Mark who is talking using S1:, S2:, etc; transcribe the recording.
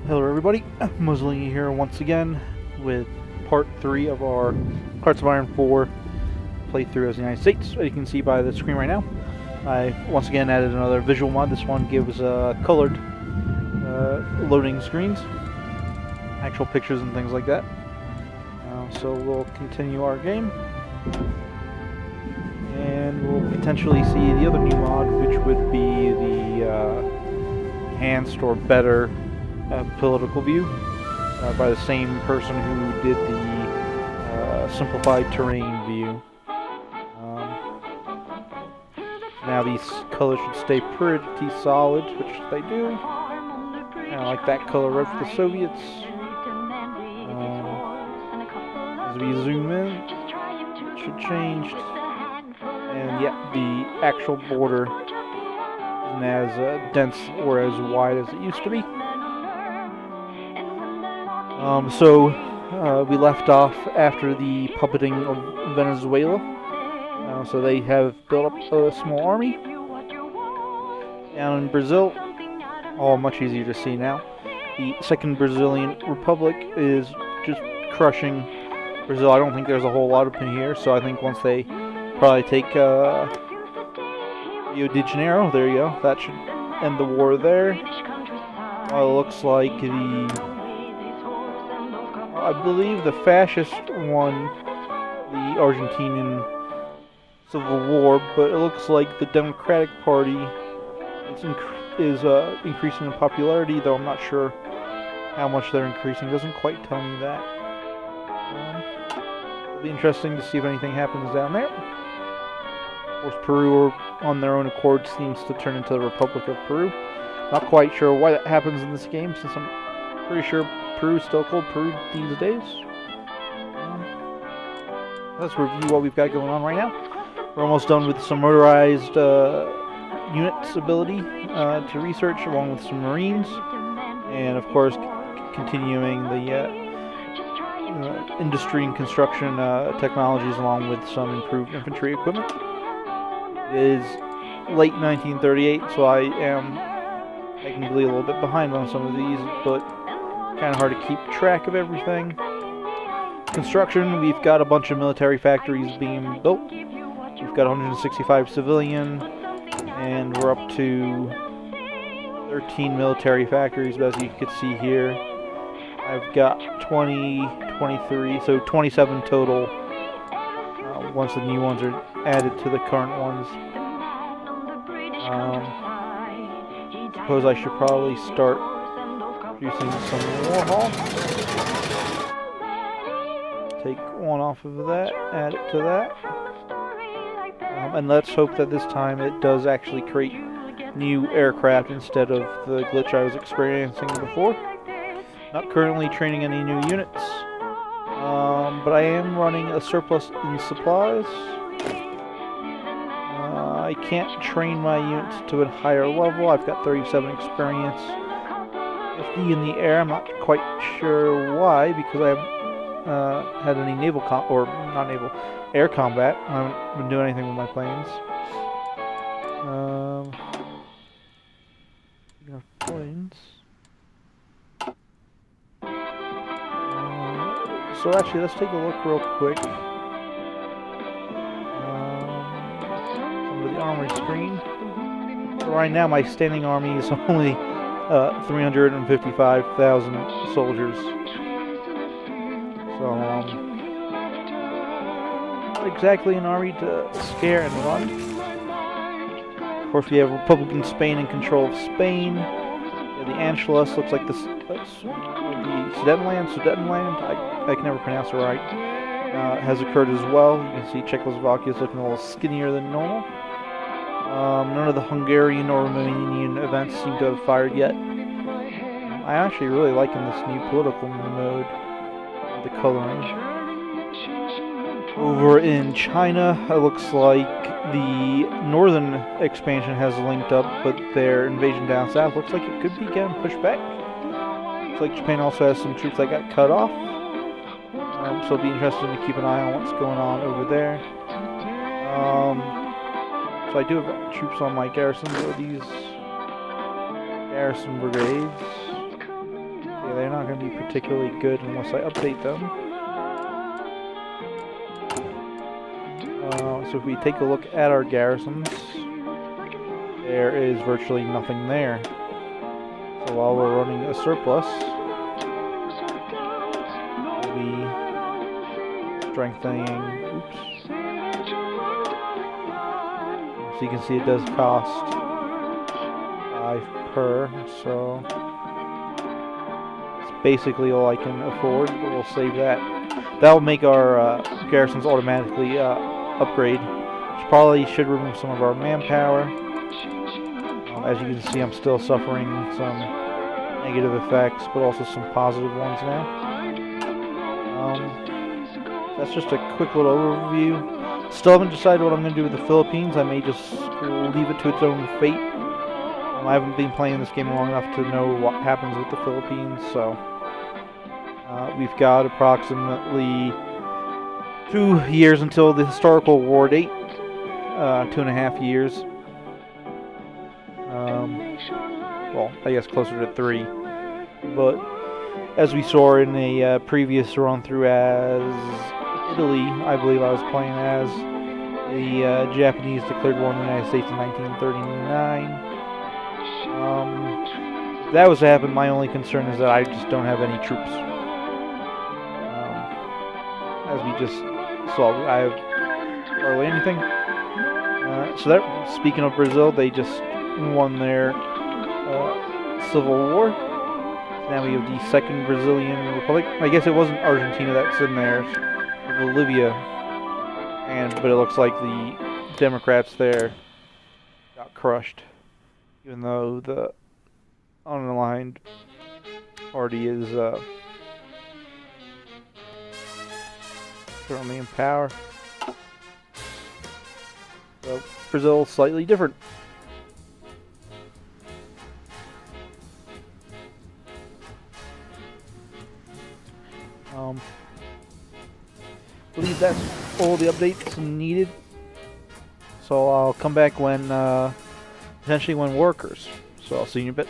S1: Hello everybody, Mussolini here once again with part 3 of our Hearts of Iron 4 playthrough as the United States. As you can see by the screen right now, I once again added another visual mod. This one gives colored loading screens, actual pictures and things like that. So we'll continue our game, and we'll potentially see the other new mod, which would be the enhanced or better political view by the same person who did the simplified terrain view. Now these colors should stay pretty solid, which they do. I like that color red for the Soviets. As we zoom in, it should change. And yeah, the actual border isn't as dense or as wide as it used to be. We left off after the puppeting of Venezuela. So they have built up a small army. Down in Brazil, all much easier to see now. The Second Brazilian Republic is just crushing Brazil. I don't think there's a whole lot up in here, so I think once they probably take Rio de Janeiro, there you go, that should end the war there. It looks like I believe the fascist won the Argentinian Civil War, but it looks like the Democratic Party is increasing in popularity, though I'm not sure how much they're increasing. It doesn't quite tell me that. It'll be interesting to see if anything happens down there. Of course, Peru, on their own accord, seems to turn into the Republic of Peru. Not quite sure why that happens in this game, since I'm pretty sure Peru is still called Peru these days. Let's review what we've got going on right now. We're almost done with some motorized units ability to research, along with some Marines, and of course continuing the industry and construction technologies, along with some improved infantry equipment. It is late 1938, so I am technically a little bit behind on some of these, but kind of hard to keep track of everything. Construction, we've got a bunch of military factories being built. We've got 165 civilian, and we're up to 13 military factories, but as you can see here, I've got 23, so 27 total once the new ones are added to the current ones. Suppose I should probably start producing some Warhol. Take one off of that, add it to that. And let's hope that this time it does actually create new aircraft instead of the glitch I was experiencing before. Not currently training any new units, but I am running a surplus in supplies. I can't train my units to a higher level. I've got 37 experience. 50 in the air. I'm not quite sure why, because I haven't had any air combat. I haven't been doing anything with my planes. Planes. So actually, let's take a look real quick. Some of the armory screen. So right now, my standing army is only 355,000 soldiers. So, not exactly an army to scare and run. Of course, we have Republican Spain in control of Spain. Yeah, the Anschluss looks like the Sudetenland, I can never pronounce it right, has occurred as well. You can see Czechoslovakia is looking a little skinnier than normal. None of the Hungarian or Romanian events seem to have fired yet. I'm actually really liking this new political mode, the coloring. Over in China, it looks like the northern expansion has linked up, but their invasion down south looks like it could be getting pushed back. Looks like Japan also has some troops that got cut off. So it'll be interesting to keep an eye on what's going on over there. So I do have troops on my garrisons, or these garrison brigades. particularly good unless I update them. So if we take a look at our garrisons, there is virtually nothing there. So while we're running a surplus, we'll be strengthening. Oops. So you can see it does cost 5 per, so it's basically all I can afford, but we'll save that. That'll make our garrisons automatically upgrade, which probably should remove some of our manpower. As you can see, I'm still suffering some negative effects, but also some positive ones now. That's just a quick little overview. Still haven't decided what I'm going to do with the Philippines. I may just leave it to its own fate. I haven't been playing this game long enough to know what happens with the Philippines, so we've got approximately 2 years until the historical war date. 2.5 years. Well, I guess closer to 3. But as we saw in a previous run through as Italy, I believe I was playing as, the Japanese declared war on the United States in 1939. If that was to happen, my only concern is that I just don't have any troops. As we just saw, I have hardly anything. So that, speaking of Brazil, they just won their civil war. Now we have the Second Brazilian Republic. I guess it wasn't Argentina that's in there, Bolivia, but it looks like the Democrats there got crushed, even though the unaligned party is currently in power. So Brazil slightly different. I believe that's all the updates needed. So I'll come back when, potentially when workers. So I'll see you in a bit.